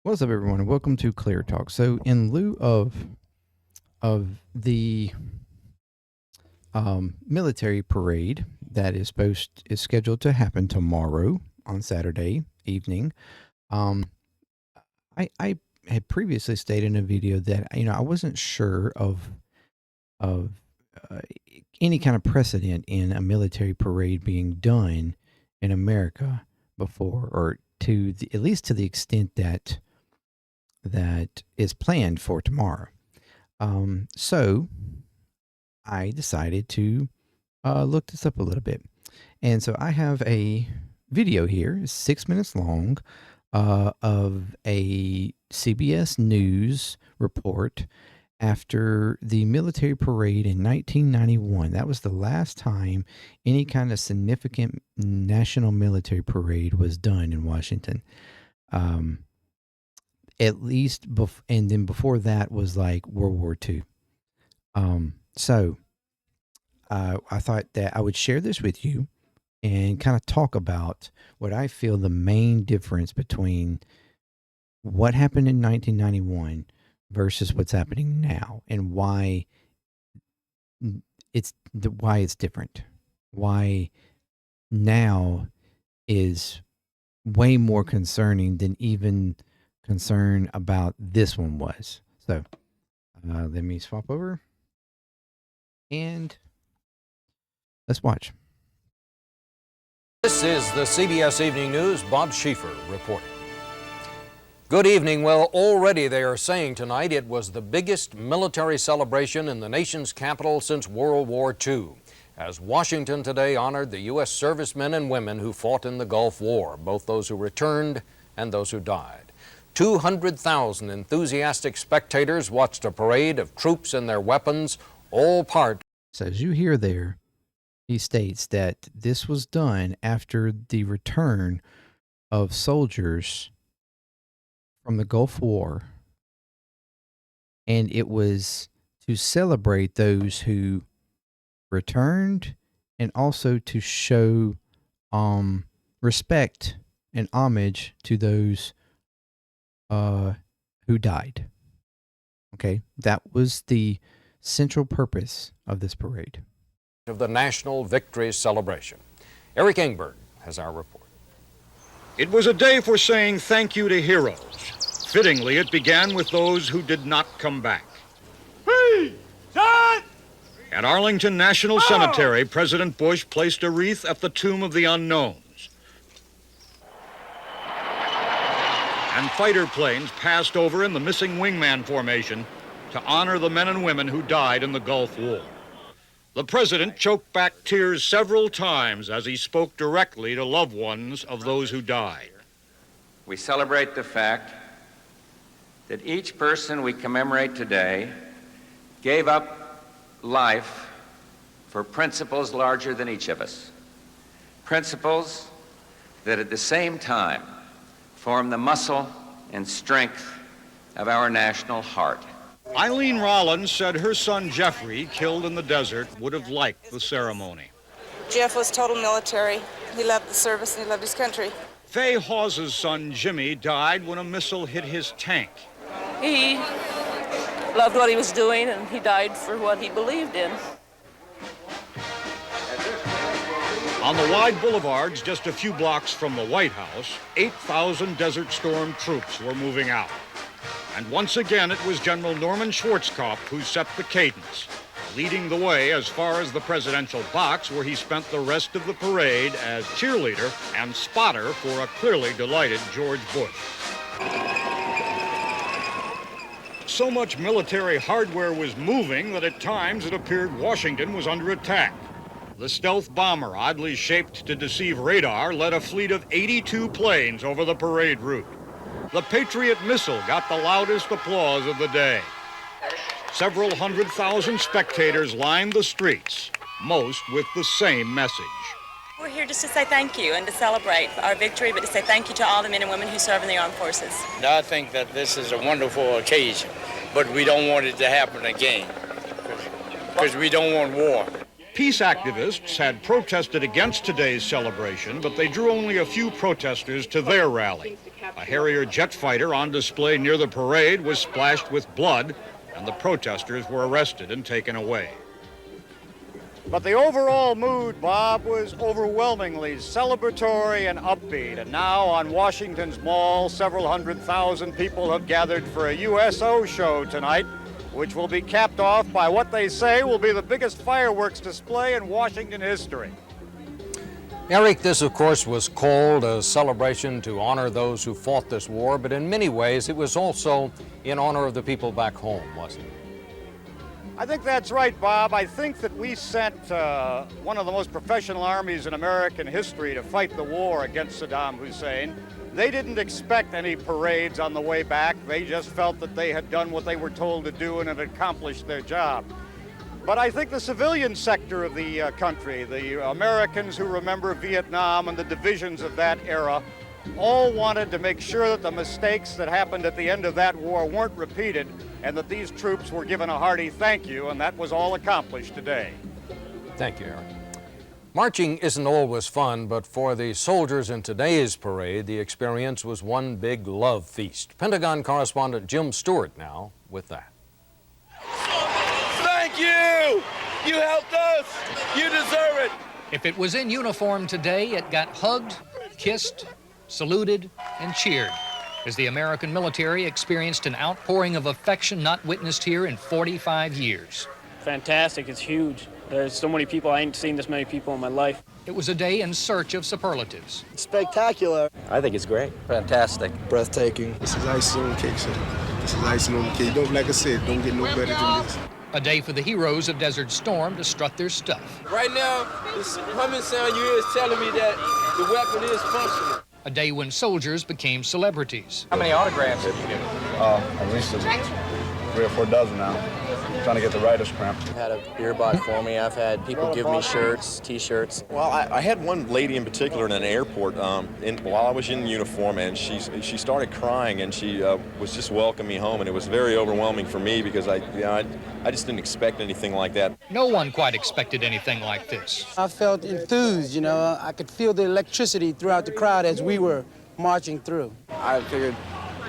What's up, everyone, and welcome to ClearTalk. So, in lieu of the military parade that is scheduled to happen tomorrow on Saturday evening, um, I had previously stated in a video that I wasn't sure of uh, any kind of precedent in a military parade being done in America before, or at least to the extent that is planned for tomorrow. So I decided to look this up a little bit. And so I have a video here, 6 minutes long, of a CBS News report after the military parade in 1991. That was the last time any kind of significant national military parade was done in Washington. At least, and then before that was like World War II. So I thought that I would share this with you and kind of talk about what I feel the main difference between what happened in 1991 versus what's happening now, and why it's different. Why now is way more concerning than even concern about this one was. So let me swap over and let's watch. This is the CBS Evening News. Bob Schieffer reporting. Good evening. Well, already they are saying tonight it was the biggest military celebration in the nation's capital since World War II, as Washington today honored the U.S. servicemen and women who fought in the Gulf War, both those who returned and those who died. 200,000 enthusiastic spectators watched a parade of troops and their weapons, all part. So as you hear there, he states that this was done after the return of soldiers from the Gulf War, and it was to celebrate those who returned and also to show respect and homage to those who died. Okay, that was the central purpose of this parade. Of the National Victory Celebration. Eric Engberg has our report. It was a day for saying thank you to heroes. Fittingly, it began with those who did not come back. At Arlington National Cemetery, President Bush placed a wreath at the Tomb of the Unknowns. And fighter planes passed over in the missing wingman formation to honor the men and women who died in the Gulf War. The president choked back tears several times as he spoke directly to loved ones of those who died. We celebrate the fact that each person we commemorate today gave up life for principles larger than each of us. Principles that at the same time form the muscle and strength of our national heart. Eileen Rollins said her son Jeffrey, killed in the desert, would have liked the ceremony. Jeff was total military. He loved the service and he loved his country. Faye Hawes's son Jimmy died when a missile hit his tank. He loved what he was doing and he died for what he believed in. On the wide boulevards just a few blocks from the White House, 8,000 Desert Storm troops were moving out. And once again, it was General Norman Schwarzkopf who set the cadence, leading the way as far as the presidential box, where he spent the rest of the parade as cheerleader and spotter for a clearly delighted George Bush. So much military hardware was moving that at times it appeared Washington was under attack. The stealth bomber, oddly shaped to deceive radar, led a fleet of 82 planes over the parade route. The Patriot missile got the loudest applause of the day. Several 100,000 spectators lined the streets, most with the same message. We're here just to say thank you and to celebrate our victory, but to say thank you to all the men and women who serve in the armed forces. I think that this is a wonderful occasion, but we don't want it to happen again because we don't want war. Peace activists had protested against today's celebration, but they drew only a few protesters to their rally. A Harrier jet fighter on display near the parade was splashed with blood, and the protesters were arrested and taken away. But the overall mood, Bob, was overwhelmingly celebratory and upbeat. And now on Washington's Mall, several 100,000 people have gathered for a USO show tonight, which will be capped off by what they say will be the biggest fireworks display in Washington history. Eric, this of course was called a celebration to honor those who fought this war, but in many ways it was also in honor of the people back home, wasn't it? I think that's right, Bob. I think that we sent one of the most professional armies in American history to fight the war against Saddam Hussein. They didn't expect any parades on the way back. They just felt that they had done what they were told to do and had accomplished their job. But I think the civilian sector of the country, the Americans who remember Vietnam and the divisions of that era, all wanted to make sure that the mistakes that happened at the end of that war weren't repeated and that these troops were given a hearty thank you, and that was all accomplished today. Thank you, Eric. Marching isn't always fun, but for the soldiers in today's parade, the experience was one big love feast. Pentagon correspondent Jim Stewart now with that. Thank you! You helped us! You deserve it! If it was in uniform today, it got hugged, kissed, saluted, and cheered as the American military experienced an outpouring of affection not witnessed here in 45 years. Fantastic, it's huge. There's so many people, I ain't seen this many people in my life. It was a day in search of superlatives. Spectacular. I think it's great. Fantastic. Breathtaking. This is icing on the cake, sir. This is icing on the cake. Don't, like I said, don't get no better than this. A day for the heroes of Desert Storm to strut their stuff. Right now, this humming sound you hear is telling me that the weapon is functional. A day when soldiers became celebrities. How many autographs have you given? At least 3 or 4 dozen now. Trying to get the writer's cramp. I've had a beer bought for me. I've had people give me shirts, T-shirts. Well, I had one lady in particular in an airport while I was in uniform, and she started crying, and she was just welcoming me home, and it was very overwhelming for me because I just didn't expect anything like that. No one quite expected anything like this. I felt enthused, you know. I could feel the electricity throughout the crowd as we were marching through. I figured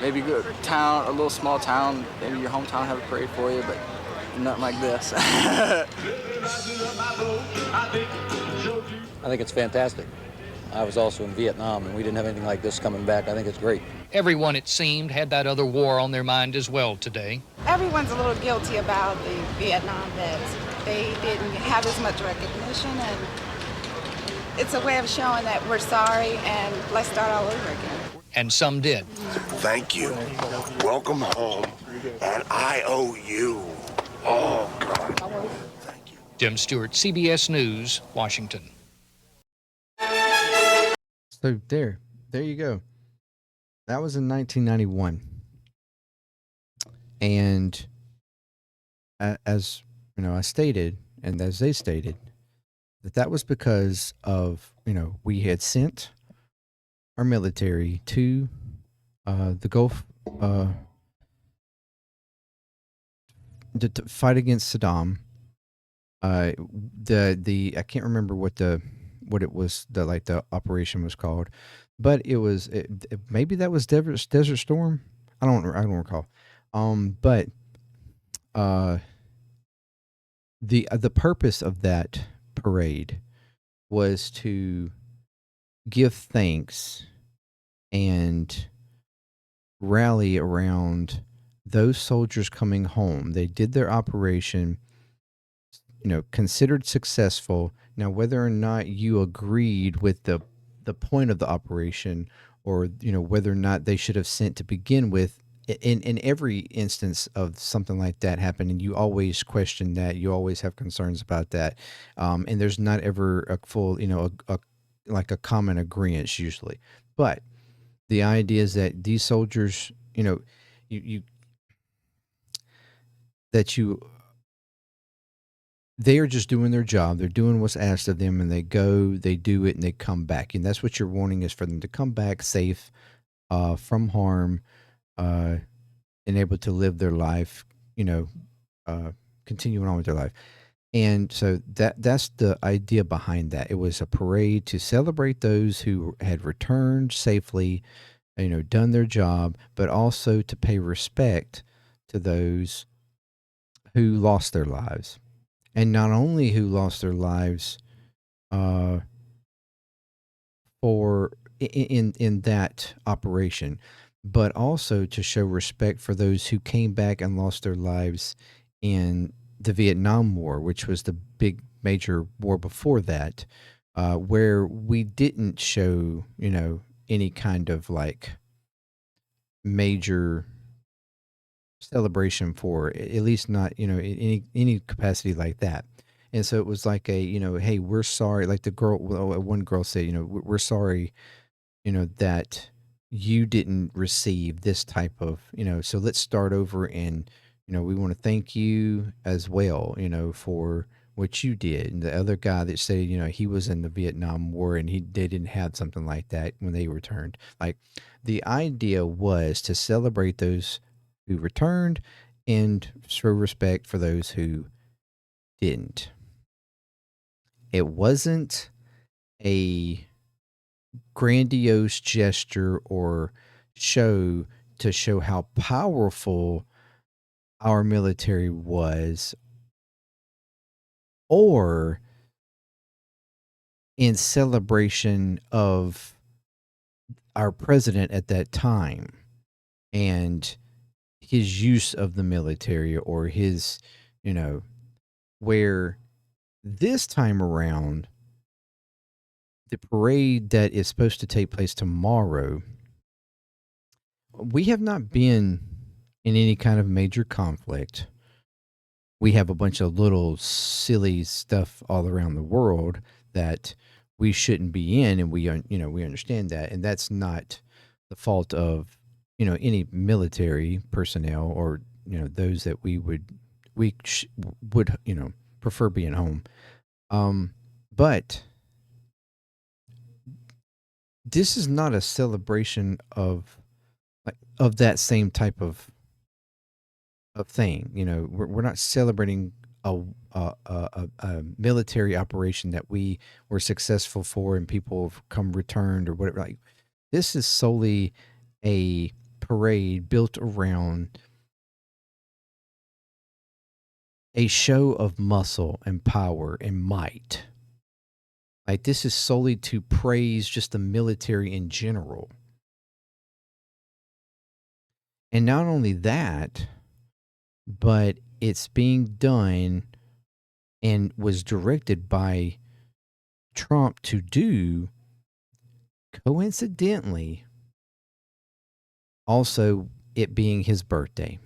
maybe a town, a little small town, maybe your hometown have a parade for you, but nothing like this. I think it's fantastic. I was also in Vietnam, and we didn't have anything like this coming back. I think it's great. Everyone, it seemed, had that other war on their mind as well today. Everyone's a little guilty about the Vietnam vets. They didn't have as much recognition, and it's a way of showing that we're sorry and let's start all over again. And some did. Thank you. Welcome home. And I owe you. Oh, God. Thank you. Jim Stewart, CBS News, Washington. So there you go. That was in 1991. And as you know, I stated, and as they stated, that was because of, we had sent our military to the Gulf to fight against Saddam. I can't remember what it was, the operation was called, but it was maybe that was Desert Storm. I don't recall. But the purpose of that parade was to give thanks and rally around those soldiers coming home. They did their operation, considered successful. Now, whether or not you agreed with the point of the operation, or whether or not they should have sent to begin with, in every instance of something like that happening, you always question that. You always have concerns about that, and there's not ever a full, like a common agreement usually. But the idea is that these soldiers, they are just doing their job. They're doing what's asked of them, and they go, they do it, and they come back. And that's what you're wanting, is for them to come back safe, from harm, and able to live their life, continuing on with their life. And so that's the idea behind that. It was a parade to celebrate those who had returned safely, done their job, but also to pay respect to those who lost their lives. And not only who lost their lives uh, for in that operation, but also to show respect for those who came back and lost their lives in the Vietnam War, which was the big major war before that, where we didn't show any kind of like major celebration for at least not any capacity like that. And so it was like a hey, we're sorry, like the girl, one girl said, we're sorry, that you didn't receive this type of, so let's start over, and we want to thank you as well, for what you did. And the other guy that said, he was in the Vietnam War and they didn't have something like that when they returned. Like, the idea was to celebrate those who returned and show respect for those who didn't. It wasn't a grandiose gesture or show to show how powerful our military was, or in celebration of our president at that time and his use of the military, or his, where this time around, the parade that is supposed to take place tomorrow, we have not been in any kind of major conflict. We have a bunch of little silly stuff all around the world that we shouldn't be in, and we understand that, and that's not the fault of any military personnel, or those that would prefer being home. But this is not a celebration of that same type of thing. We're not celebrating a military operation that we were successful for and people have come returned or whatever. Like, this is solely a parade built around a show of muscle and power and might. Like, this is solely to praise just the military in general. And not only that, but it's being done and was directed by Trump to do, coincidentally, also it being his birthday.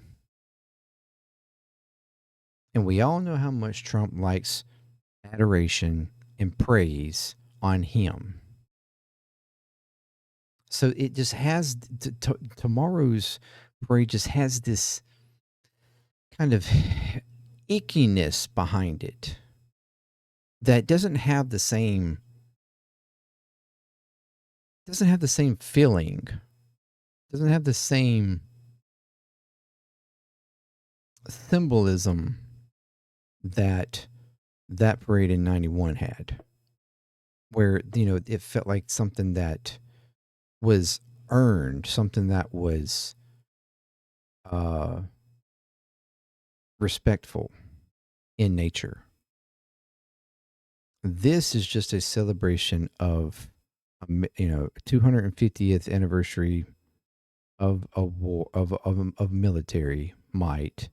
And we all know how much Trump likes adoration and praise on him. So it just has tomorrow's parade just has this kind of ickiness behind it that doesn't have the same feeling, doesn't have the same symbolism that parade in 91 had, where it felt like something that was earned, something that was respectful in nature. This is just a celebration of 250th anniversary of a war, of military might,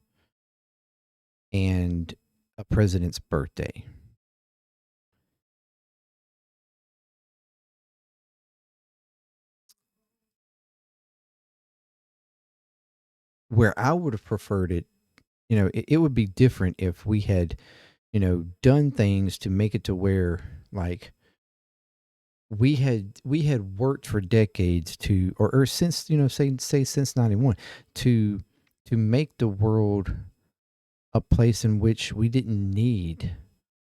and a president's birthday. Where I would have preferred it, it would be different if we had, done things to make it to where, like, we had worked for decades to, or since, say since 91, to make the world a place in which we didn't need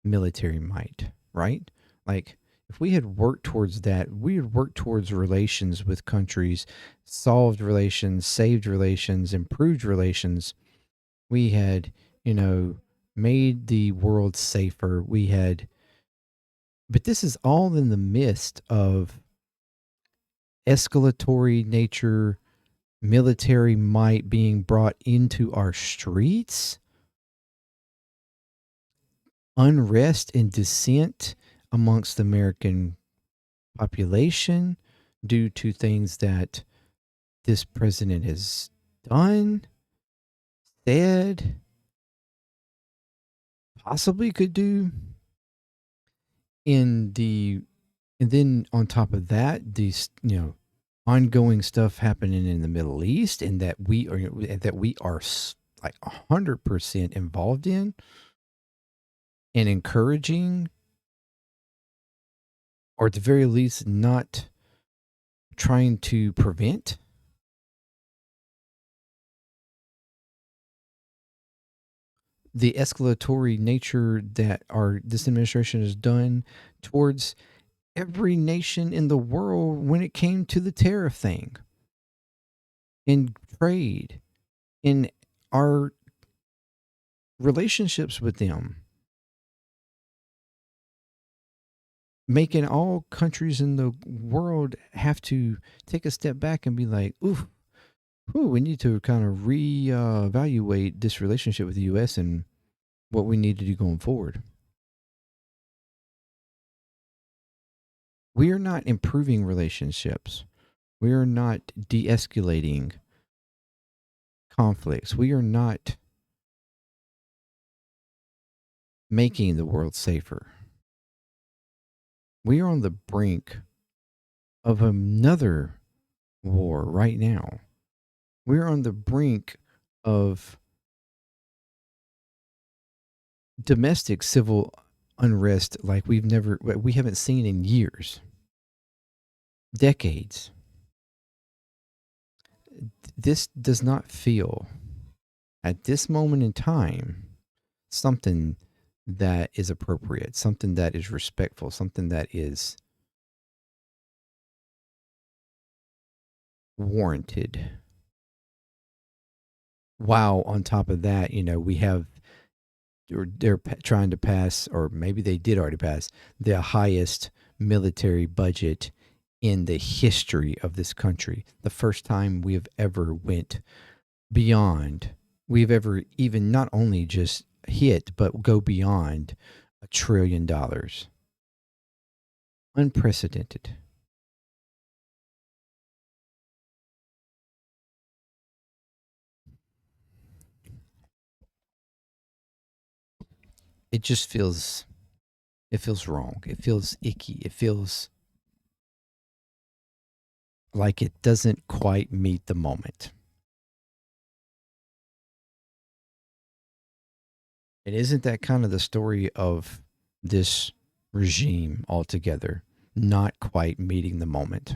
military might, right? Like, if we had worked towards that, we had worked towards relations with countries, solved relations, saved relations, improved relations. We had, made the world safer. But this is all in the midst of escalatory nature, military might being brought into our streets, unrest and dissent amongst the American population due to things that this president has done, said, possibly could do. And then on top of that, these ongoing stuff happening in the Middle East, and that we are like 100% involved in and encouraging, or at the very least not trying to prevent. The escalatory nature that this administration has done towards every nation in the world when it came to the tariff thing, in trade, in our relationships with them, making all countries in the world have to take a step back and be like, ooh, we need to kind of reevaluate this relationship with the U.S. and what we need to do going forward. We are not improving relationships. We are not de-escalating conflicts. We are not making the world safer. We are on the brink of another war right now. We're on the brink of domestic civil unrest like we haven't seen in years, decades. This does not feel, at this moment in time, something that is appropriate, something that is respectful, something that is warranted. While on top of that, they're trying to pass, or maybe they did already pass, the highest military budget in the history of this country. The first time we have ever went beyond, we've ever even not only just hit, but go beyond $1 trillion. Unprecedented. It just feels wrong. It feels icky. It feels like it doesn't quite meet the moment. It isn't that kind of the story of this regime altogether, not quite meeting the moment.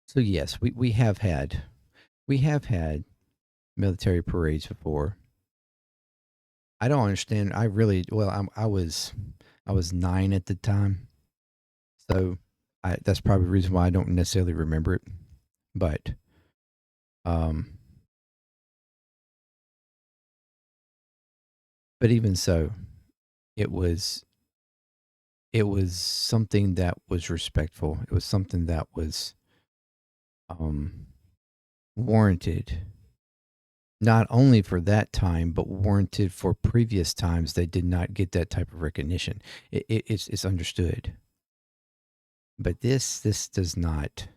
So yes, we have had military parades before. I don't understand. I was 9 at the time, so that's probably the reason why I don't necessarily remember it. But even so, it was something that was respectful. It was something that was warranted, not only for that time, but warranted for previous times they did not get that type of recognition. It's understood. But this does not.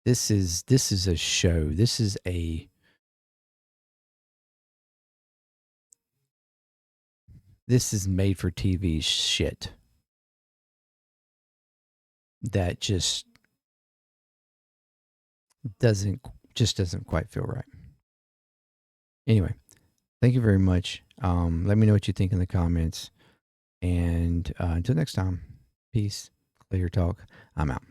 This is a show. This is made for TV shit that just doesn't quite feel right. Anyway, thank you very much. Let me know what you think in the comments. And until next time, peace, ClearTalk. I'm out.